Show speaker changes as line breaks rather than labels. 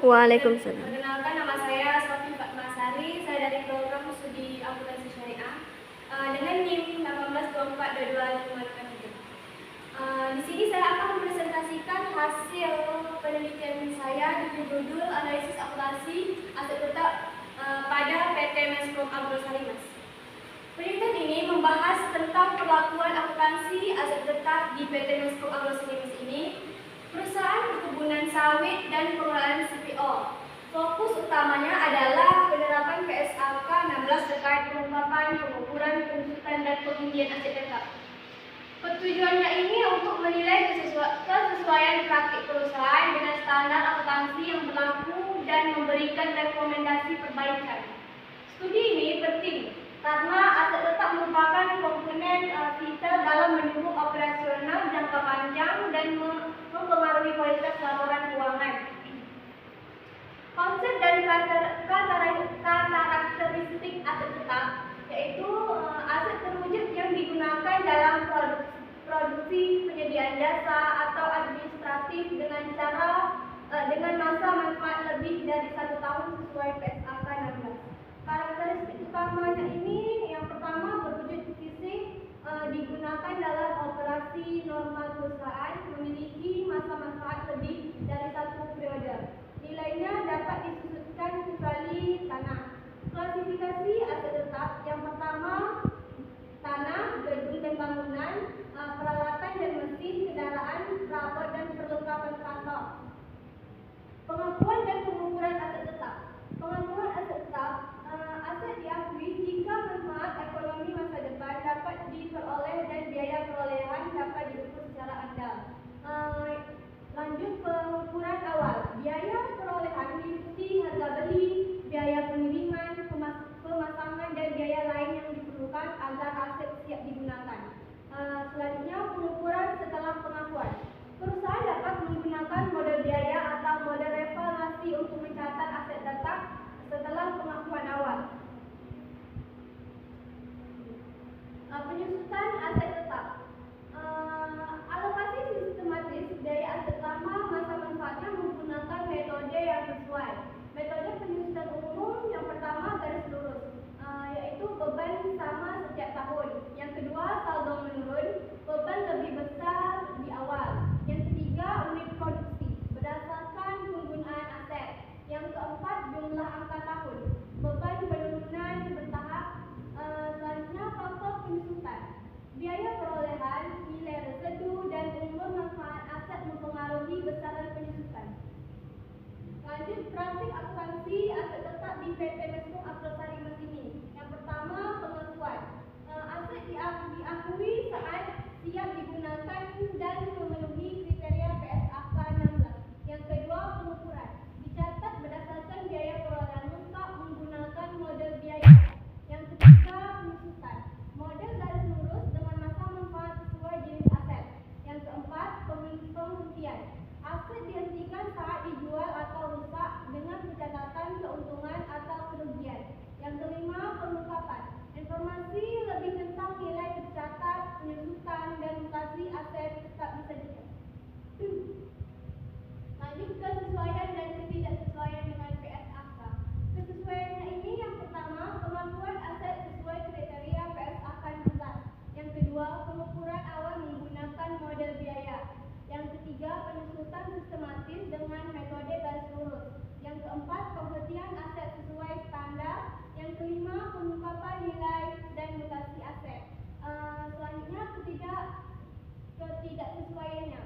Waalaikumsalam.
Perkenalkan, nama saya Sofi Fatmasari, saya dari program studi akuntansi syariah dengan NIM 18242253. Di sini saya akan mempresentasikan hasil penelitian saya dengan judul analisis akuntansi aset tetap pada PT Meskom Agro Salimas. Penelitian ini membahas tentang perlakuan akuntansi aset tetap di PT Meskom Agro Salimas ini, perusahaan perkebunan sawit dan pengelolaan CPO. Fokus utamanya adalah penerapan PSAK 16 terkait pengungkapan, pengukuran, penuntutan, dan pengundian aset tetap. Tujuannya ini untuk menilai kesesuaian praktik perusahaan dengan standar akuntansi yang berlaku dan memberikan rekomendasi perbaikan. Studi ini penting karena aset tetap merupakan komponen vital dalam mendukung operasional jangka panjang dan mempengaruhi kualitas laporan keuangan. Konsep dan karakteristik aset tetap yaitu aset terwujud yang digunakan dalam produksi, penyediaan jasa atau administratif dengan masa manfaat lebih dari 1 tahun sesuai PSAK 16. Karakteristik utamanya ini yang pertama berwujud fisik, digunakan dalam operasi normal perusahaan, memiliki masa manfaat lebih dari 1 periode. Nilainya dapat disusutkan kecuali tanah. Klasifikasi aset tetap yang pertama tanah, gedung dan bangunan, peralatan dan mesin, kendaraan, perabot dan perlengkapan kantor. Pengakuan dan pengukuran aset tetap. Pengakuan aset tetap, aset diakui jika manfaat ekonomi masa depan dapat diperoleh dan biaya perolehan dapat diukur secara andal. Lanjut pengukuran awal. Biaya perolehan meliputi harga beli, biaya pengiriman, pemasangan dan biaya lain yang diperlukan agar aset siap digunakan. Selanjutnya pengukuran setelah pengakuan. Perusahaan dapat menggunakan model biaya atau model revaluasi untuk mencatat aset tetap setelah pengakuan awal. Penyusutan aset tetap. Alokasi sistematis dari aset lama masa manfaatnya menggunakan metode yang sesuai. Metode penyusutan umum yang pertama garis lurus, yaitu beban sama setiap tahun. Yang kedua saldo menurun, beban lebih besar di awal. Yang ketiga unit produksi berdasarkan penggunaan aset. Yang keempat jumlah angka tahun, beban penurunan bertahap. Selanjutnya faktor penyusutan. Biaya perolehan, nilai residu, dan umur manfaat aset mempengaruhi besaran penyusutan. Lanjut praktik akuntansi aset tetap di PT Meskom Agro Salimas ini. Yang pertama pengakuan. Aset diakui saat siap digunakan dan memenuhi kriteria PSAK 16. Yang kedua pengukuran. Dicatat berdasarkan biaya perolehan lengkap menggunakan model biaya. Yang ketiga penyusutan. Model garis lurus dengan masa manfaat sesuai jenis aset. Yang keempat penghentian. Aset dihentikan saat dijual atau rusak dengan pencatatan keuntungan atau kerugian. Yang kelima pengungkapan. Informasi lebih tentang nilai tercatat, penyusutan dan mutasi aset tetap disajikan. Lanjut kesesuaian dan ketidaksesuaian dengan PSAK. Kesesuaiannya ini yang pertama pengakuan aset sesuai kriteria PSAK 16. Yang kedua pengukuran awal menggunakan model biaya. Yang ketiga penyusutan sistematis dengan metode garis lurus. Yang keempat penghentian aset sesuai standar. Yang kelima pengungkapan nilai dan mutasi aset. Selanjutnya ketidaksesuaiannya.